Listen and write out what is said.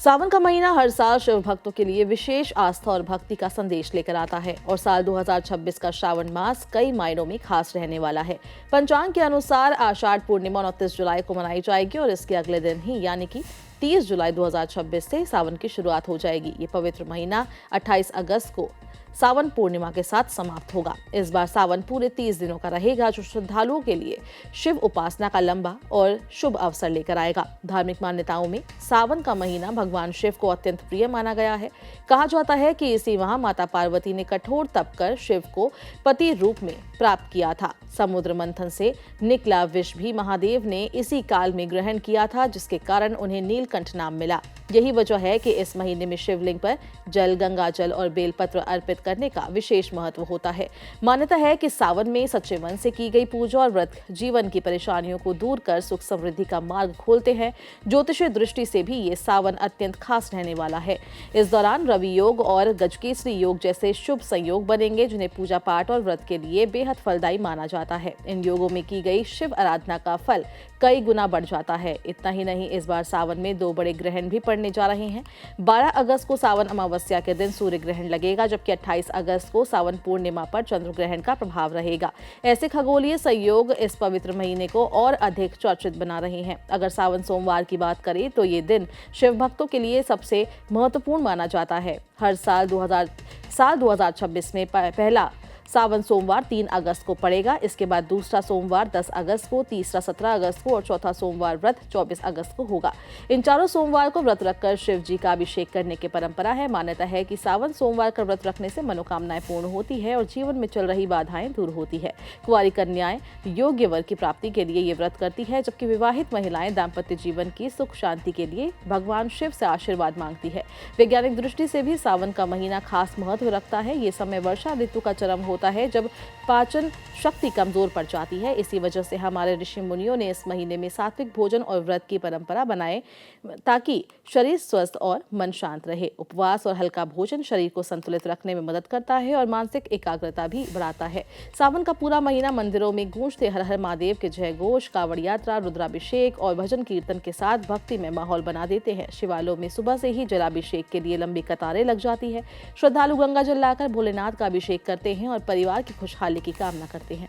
सावन का महीना हर साल शिव भक्तों के लिए विशेष आस्था और भक्ति का संदेश लेकर आता है और साल 2026 का श्रावण मास कई मायनों में खास रहने वाला है। पंचांग के अनुसार आषाढ़ पूर्णिमा 29 जुलाई को मनाई जाएगी और इसके अगले दिन ही यानी कि 30 जुलाई 2026 से सावन की शुरुआत हो जाएगी। ये पवित्र महीना 28 अगस्त को सावन पूर्णिमा के साथ समाप्त होगा। इस बार सावन पूरे 30 दिनों का रहेगा, जो श्रद्धालुओं के लिए शिव उपासना का लंबा और शुभ अवसर लेकर आएगा। धार्मिक मान्यताओं में सावन का महीना भगवान शिव को अत्यंत प्रिय माना गया है। कहा जाता है कि इसी माह माता पार्वती ने कठोर तप कर शिव को पति रूप में प्राप्त किया था। समुद्र मंथन से निकला विष भी महादेव ने इसी काल में ग्रहण किया था, जिसके कारण उन्हें नीलकंठ नाम मिला। यही वजह है कि इस महीने में शिवलिंग पर जल, गंगा जल और बेलपत्र अर्पित करने का विशेष महत्व होता है। मान्यता है कि सावन में सच्चे मन से की गई पूजा और व्रत जीवन की परेशानियों को दूर कर सुख समृद्धि का मार्ग खोलते हैं। ज्योतिषीय दृष्टि से भी ये सावन अत्यंत खास रहने वाला है। इस दौरान रवि योग और गजकेसरी योग जैसे शुभ संयोग बनेंगे, जिन्हें पूजा पाठ और व्रत के लिए बेहद फलदायी माना जाता है। इन योगों में की गई शिव आराधना का फल कई गुना बढ़ जाता है। इतना ही नहीं, इस बार सावन में 2 बड़े ग्रहण भी पड़ने जा रहे हैं। 12 अगस्त को सावन अमावस्या के दिन सूर्य ग्रहण लगेगा, जबकि 28 अगस्त को सावन पूर्णिमा पर चंद्र ग्रहण का प्रभाव रहेगा। ऐसे खगोलीय संयोग इस पवित्र महीने को और अधिक चर्चित बना रहे हैं। अगर सावन सोमवार की बात करें तो ये दिन शिव भक्तों के लिए सबसे महत्वपूर्ण माना जाता है। हर साल 2026 में पहला सावन सोमवार 3 अगस्त को पड़ेगा। इसके बाद दूसरा सोमवार 10 अगस्त को, तीसरा 17 अगस्त को और चौथा सोमवार व्रत 24 अगस्त को होगा। इन चारों सोमवार को व्रत रखकर शिव जी का अभिषेक करने की परंपरा है। मान्यता है कि सावन सोमवार का व्रत रखने से मनोकामनाएं पूर्ण होती है और जीवन में चल रही बाधाएं दूर होती है। कुंवारी कन्याएं योग्य वर की प्राप्ति के लिए ये व्रत करती है, जबकि विवाहित महिलाएं दाम्पत्य जीवन की सुख शांति के लिए भगवान शिव से आशीर्वाद मांगती है। वैज्ञानिक दृष्टि से भी सावन का महीना खास महत्व रखता है। ये समय वर्षा ऋतु का चरम होता है, जब पाचन शक्ति कमजोर पड़ जाती है। इसी वजह से हमारे ऋषि मुनियों ने इस महीने में सात्विक भोजन और व्रत की परंपरा बनाए, ताकि शरीर स्वस्थ और मन शांत रहे। उपवास और हल्का भोजन शरीर को संतुलित रखने में मदद करता है और मानसिक एकाग्रता भी बढ़ाता है। सावन का पूरा महीना मंदिरों में गूंजते हर हर महादेव के जय घोष, कांवड़ यात्रा, रुद्राभिषेक और भजन कीर्तन के साथ भक्ति में माहौल बना देते हैं। शिवालयों में सुबह से ही जलाभिषेक के लिए लंबी कतारें लग जाती है। श्रद्धालु गंगा जल लाकर भोलेनाथ का अभिषेक करते हैं और परिवार की खुशहाली की कामना करते हैं।